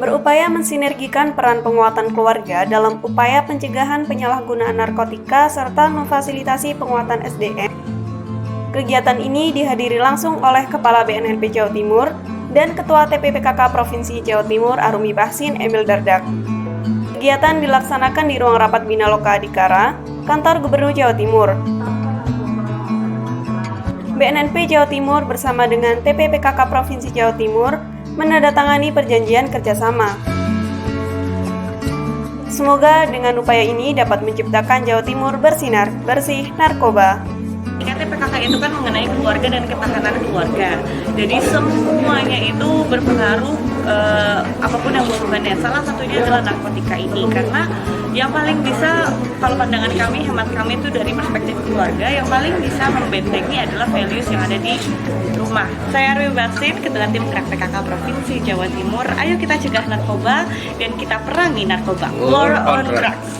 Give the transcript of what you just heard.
berupaya mensinergikan peran penguatan keluarga dalam upaya pencegahan penyalahgunaan narkotika serta memfasilitasi penguatan SDM. Kegiatan ini dihadiri langsung oleh Kepala BNNP Jawa Timur dan Ketua TPPKK Provinsi Jawa Timur Arumi Bahsin Emil Dardak. Kegiatan dilaksanakan di ruang rapat Bina Loka Adhikara, Kantor Gubernur Jawa Timur. BNNP Jawa Timur bersama dengan TPPKK Provinsi Jawa Timur menandatangani perjanjian kerjasama. Semoga dengan upaya ini dapat menciptakan Jawa Timur bersinar, bersih narkoba. TPPKK itu kan mengenai keluarga dan ketahanan keluarga. Jadi semuanya itu berpengaruh apapun yang hubungannya. Salah satunya adalah narkotika ini, karena yang paling bisa, kalau pandangan kami, hemat kami itu dari perspektif keluarga, yang paling bisa membentengi adalah values yang ada di rumah. Saya Arumi Bahsin, Ketua Tim TPPKK Provinsi Jawa Timur. Ayo kita cegah narkoba dan kita perangi narkoba. War on Drugs.